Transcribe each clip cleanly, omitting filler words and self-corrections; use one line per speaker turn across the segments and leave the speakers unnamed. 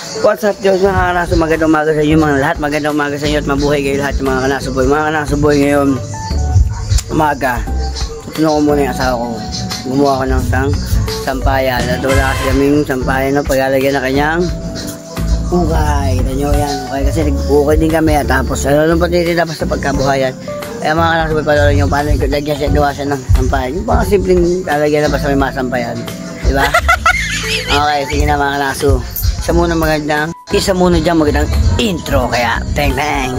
What's up, Diyos mga kanaso? Magandang umaga sa inyo mga lahat. Magandang umaga sa inyo at mabuhay kayo lahat mga kanaso boy. Mga kanaso boy, ngayon umaga, tutunan ko muna yung asawa ko. Gumawa ko ng sampayan. At wala kasi kaming sampayan na paglalagyan na kanyang ukay. Kita nyo yan, okay? Kasi nag-ukay din kami at tapos ano pati tapos sa pagkabuhayan. Kaya mga kanaso boy, pala nyo paano lagyan siya, gawa siya ng sampayan. Yung mga simpleng lalagyan na basta may masampayan. Diba? Okay, sige na mga kanaso. Isa muna dyan magandang intro, kaya teng teng.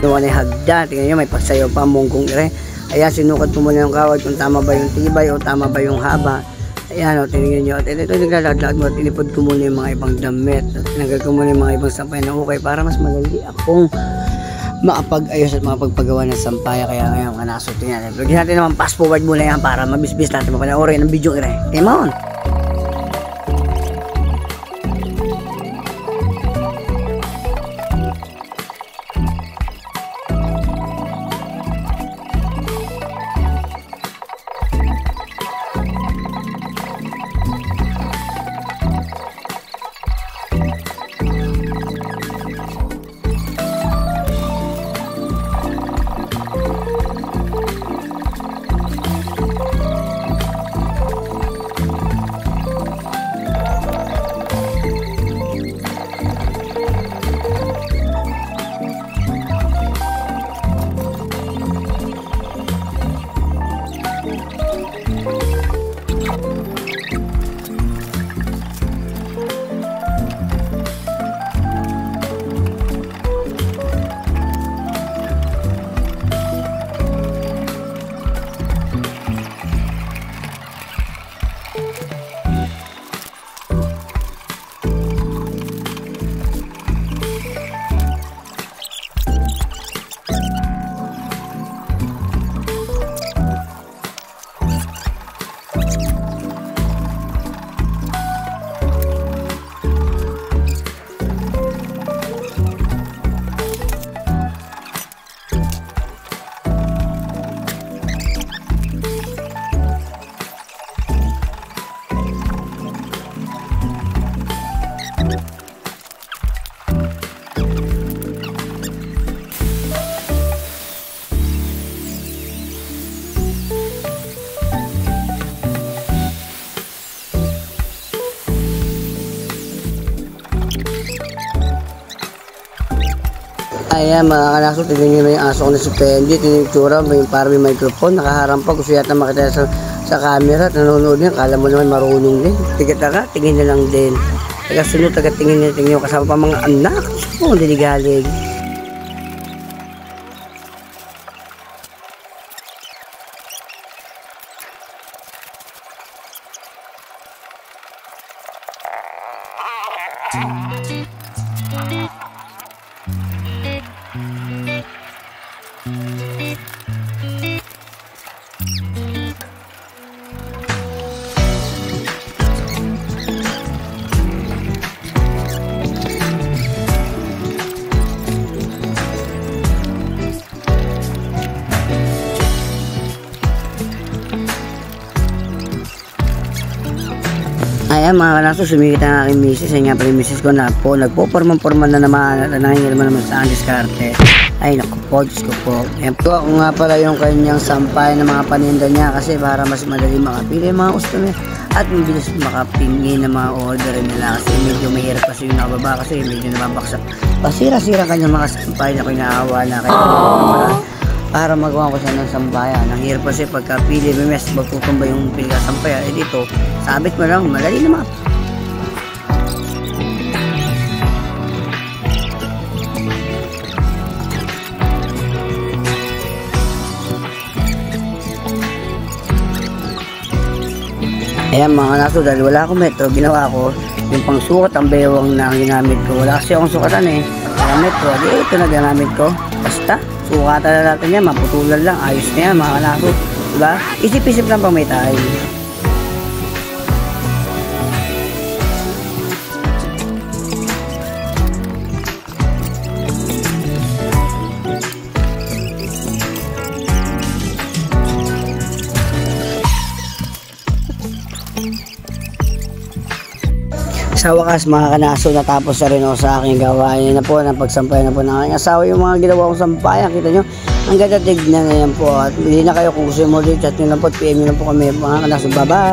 Doon ay hagda, tingnan nyo may pagsayo pa munggong ire. Ayan, sinukat ko muna yung kawad kung tama ba yung tibay o tama ba yung haba. Ayan o, tingnan nyo. At ito naglalaglag mo at inipod ko muna yung mga ibang damit. At tinanggal ko muna yung mga ibang sampay na ukay para mas madali akong makapag-ayos at makapagpagawa ng sampaya. Kaya ngayon kanaso tingnan. Lagyan natin naman fast forward muna yan para mabisbis natin mapanoorin ng video ire. Come on! Ayan mga kanaso, tignan nyo na yung aso ko na si Pendi. Tignan yung tsura, parang may microphone. Nakaharap pa, gusto yata makita sa camera at nanonood niya. Kala mo naman marunong din. Tigat-taga, tingin na lang din. Taga-sunod, taga-tingin niya, tingin nyo kasama pa mga anak. Oo, hindi galing. Ayan mga kanaso, sumikit ang aking misis. Ayan nga pala yung misis ko na po, nagpo-forman-forman na naman at nangingilman naman sa diskarte. Ay naku po, Diyos ko po. Ayan po, ako nga pala yung kanyang sampay ng mga paninda niya kasi para mas madali makapili yung mga customer at mabilis makapingi ng mga order nila kasi medyo mahirap kasi yung nakababa kasi medyo nababaksak. Pasira-sira kanyang mga sampay na kinaawa na kaya para magawa ko siya ng sambayan. Ang hirap kasi pagkapili, may mes, magkukumba yung pili ka sampayan. Eh dito, sabit mo lang, madali naman. Ayan mga kanaso, dahil wala akong metro, ginawa ko yung pangsukat ang bewang na ginamit ko. Wala kasi akong sukatan eh. Kaya metro, di ito na ginamit ko. Basta, sukatan na natin yan, maputulan lang, ayos na yan mga kanaso. Diba? Isip-isip lang pang may tayo. Sa wakas mga kanaso, natapos na rin ako sa aking gawain na po, napagsampayan na po ng aking asawa yung mga ginawa kong sampayan. Kita nyo, ang ganda tignan na yan po. At hindi na kayo kung gusto mo ulit, chat nyo lang po, PM nyo lang po kami mga kanaso. Bye bye!